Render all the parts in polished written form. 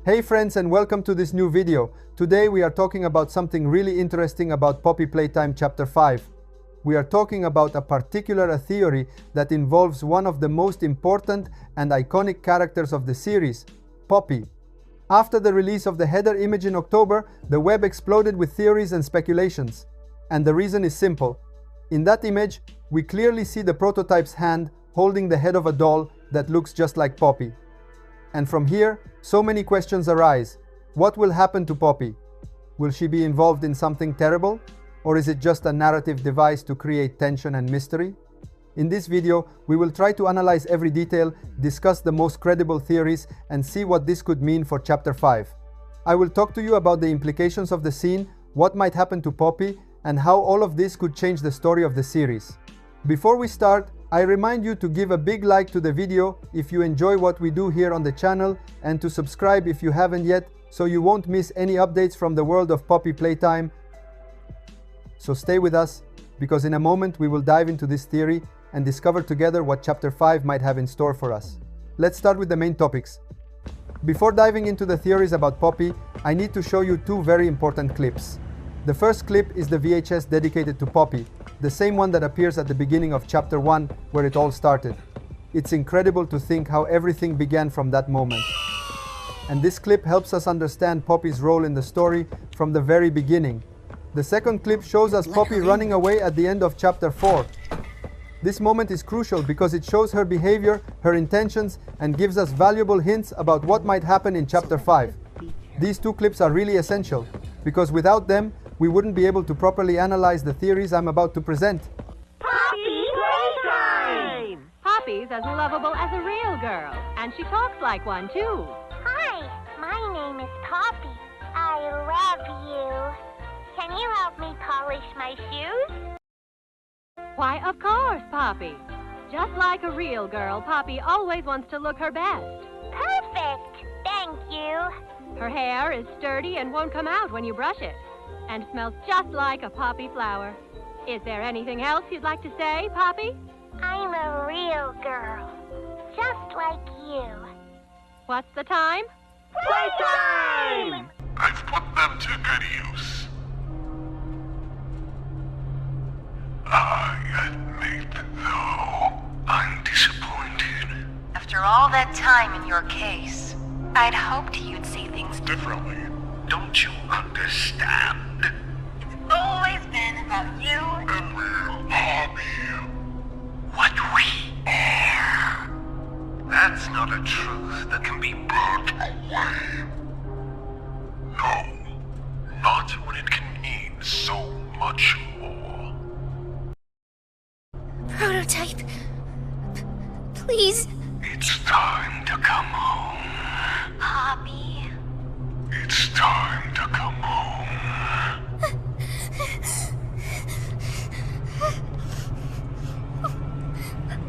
Hey friends, and welcome to this new video. Today we are talking about something really interesting about Poppy Playtime Chapter 5. We are talking about a particular theory that involves one of the most important and iconic characters of the series, Poppy. After the release of the header image in October, the web exploded with theories and speculations. And the reason is simple. In that image, we clearly see the prototype's hand holding the head of a doll that looks just like Poppy. And from here, so many questions arise. What will happen to Poppy? Will she be involved in something terrible? Or is it just a narrative device to create tension and mystery? In this video, we will try to analyze every detail, discuss the most credible theories, and see what this could mean for Chapter 5. I will talk to you about the implications of the scene, what might happen to Poppy, and how all of this could change the story of the series. Before we start, I remind you to give a big like to the video if you enjoy what we do here on the channel, and to subscribe if you haven't yet, so you won't miss any updates from the world of Poppy Playtime. So stay with us, because in a moment we will dive into this theory and discover together what Chapter 5 might have in store for us. Let's start with the main topics. Before diving into the theories about Poppy, I need to show you two very important clips. The first clip is the VHS dedicated to Poppy, the same one that appears at the beginning of Chapter 1 where it all started. It's incredible to think how everything began from that moment. And this clip helps us understand Poppy's role in the story from the very beginning. The second clip shows us Poppy running away at the end of Chapter 4. This moment is crucial because it shows her behavior, her intentions, and gives us valuable hints about what might happen in Chapter 5. These two clips are really essential, because without them, we wouldn't be able to properly analyze the theories I'm about to present. Poppy Playtime! Poppy's as lovable as a real girl, and she talks like one, too. Hi, my name is Poppy. I love you. Can you help me polish my shoes? Why, of course, Poppy. Just like a real girl, Poppy always wants to look her best. Perfect! Thank you. Her hair is sturdy and won't come out when you brush it, and smells just like a poppy flower. Is there anything else you'd like to say, Poppy? I'm a real girl, just like you. What's the time? Playtime! I've put them to good use. I admit, though, I'm disappointed. After all that time in your case, I'd hoped you'd see things Differently, don't you understand? It's always been about you. And we'll harm you. What we are. That's not a truth that can be burnt away. No, not when it can mean so much more. Prototype. Please. It's time to come home. Poppy. It's time to come home.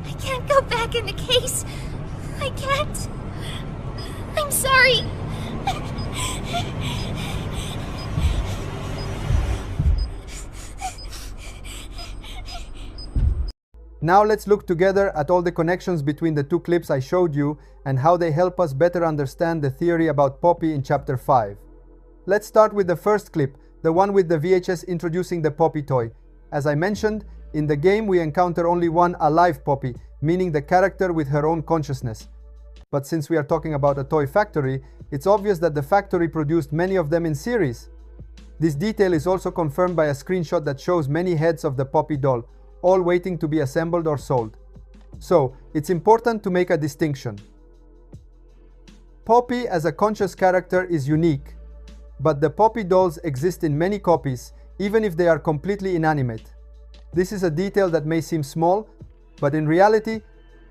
I can't go back in the case. I can't. I'm sorry. Now let's look together at all the connections between the two clips I showed you and how they help us better understand the theory about Poppy in Chapter 5. Let's start with the first clip, the one with the VHS introducing the Poppy toy. As I mentioned, in the game we encounter only one alive Poppy, meaning the character with her own consciousness. But since we are talking about a toy factory, it's obvious that the factory produced many of them in series. This detail is also confirmed by a screenshot that shows many heads of the Poppy doll, all waiting to be assembled or sold. So, it's important to make a distinction. Poppy as a conscious character is unique, but the Poppy dolls exist in many copies, even if they are completely inanimate. This is a detail that may seem small, but in reality,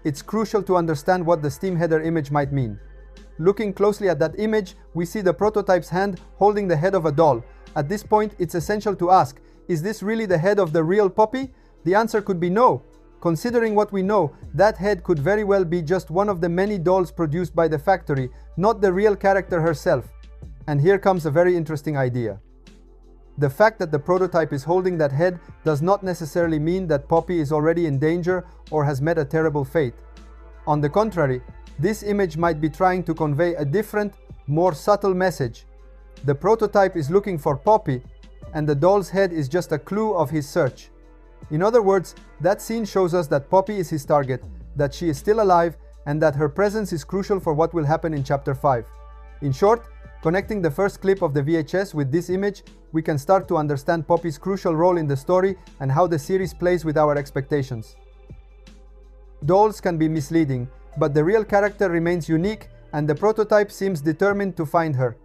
it's crucial to understand what the Steam header image might mean. Looking closely at that image, we see the prototype's hand holding the head of a doll. At this point, it's essential to ask, is this really the head of the real Poppy? The answer could be no. Considering what we know, that head could very well be just one of the many dolls produced by the factory, not the real character herself. And here comes a very interesting idea. The fact that the prototype is holding that head does not necessarily mean that Poppy is already in danger or has met a terrible fate. On the contrary, this image might be trying to convey a different, more subtle message. The prototype is looking for Poppy, and the doll's head is just a clue of his search. In other words, that scene shows us that Poppy is his target, that she is still alive, and that her presence is crucial for what will happen in Chapter 5. In short, connecting the first clip of the VHS with this image, we can start to understand Poppy's crucial role in the story and how the series plays with our expectations. Dolls can be misleading, but the real character remains unique, and the prototype seems determined to find her.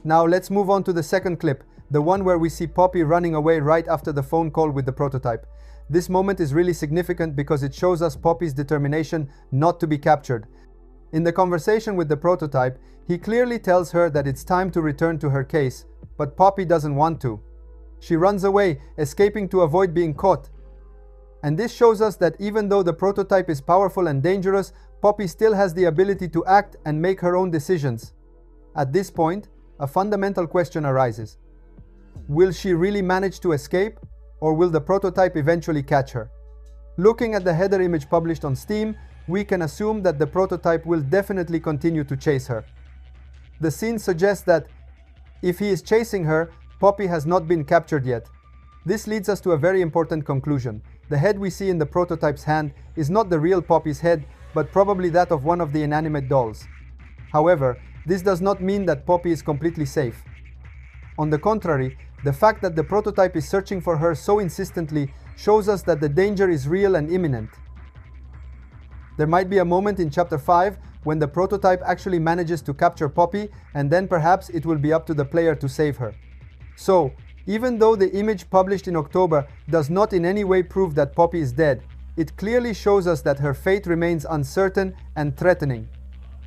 Now let's move on to the second clip, the one where we see Poppy running away right after the phone call with the prototype. This moment is really significant because it shows us Poppy's determination not to be captured. In the conversation with the prototype, he clearly tells her that it's time to return to her case, but Poppy doesn't want to. She runs away, escaping to avoid being caught. And this shows us that even though the prototype is powerful and dangerous, Poppy still has the ability to act and make her own decisions. At this point, a fundamental question arises. Will she really manage to escape, or will the prototype eventually catch her? Looking at the header image published on Steam, we can assume that the prototype will definitely continue to chase her. The scene suggests that if he is chasing her, Poppy has not been captured yet. This leads us to a very important conclusion. The head we see in the prototype's hand is not the real Poppy's head, but probably that of one of the inanimate dolls. However, this does not mean that Poppy is completely safe. On the contrary, the fact that the prototype is searching for her so insistently shows us that the danger is real and imminent. There might be a moment in Chapter 5 when the prototype actually manages to capture Poppy, and then perhaps it will be up to the player to save her. So, even though the image published in October does not in any way prove that Poppy is dead, it clearly shows us that her fate remains uncertain and threatening.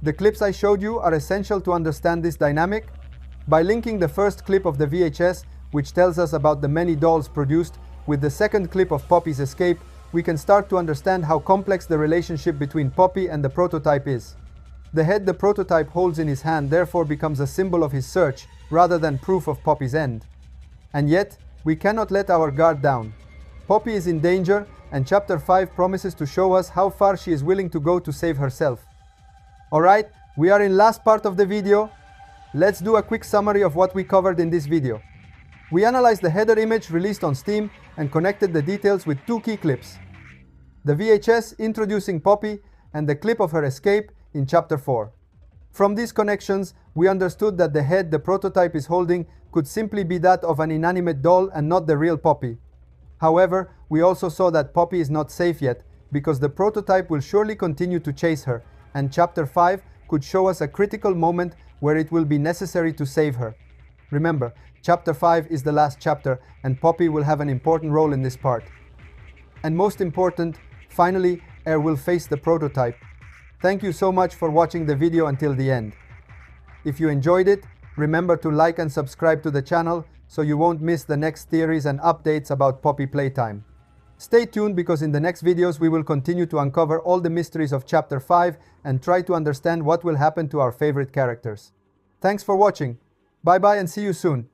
The clips I showed you are essential to understand this dynamic. By linking the first clip of the VHS, which tells us about the many dolls produced, with the second clip of Poppy's escape, we can start to understand how complex the relationship between Poppy and the prototype is. The head the prototype holds in his hand therefore becomes a symbol of his search, rather than proof of Poppy's end. And yet, we cannot let our guard down. Poppy is in danger, and Chapter 5 promises to show us how far she is willing to go to save herself. Alright, we are in last part of the video. Let's do a quick summary of what we covered in this video. We analyzed the header image released on Steam and connected the details with two key clips. The VHS introducing Poppy and the clip of her escape in Chapter 4. From these connections, we understood that the head the prototype is holding could simply be that of an inanimate doll and not the real Poppy. However, we also saw that Poppy is not safe yet, because the prototype will surely continue to chase her, and Chapter 5 could show us a critical moment where it will be necessary to save her. Remember, Chapter 5 is the last chapter, and Poppy will have an important role in this part. And most important, finally, Air will face the prototype. Thank you so much for watching the video until the end. If you enjoyed it, remember to like and subscribe to the channel so you won't miss the next theories and updates about Poppy Playtime. Stay tuned because in the next videos we will continue to uncover all the mysteries of Chapter 5 and try to understand what will happen to our favorite characters. Thanks for watching. Bye bye and see you soon.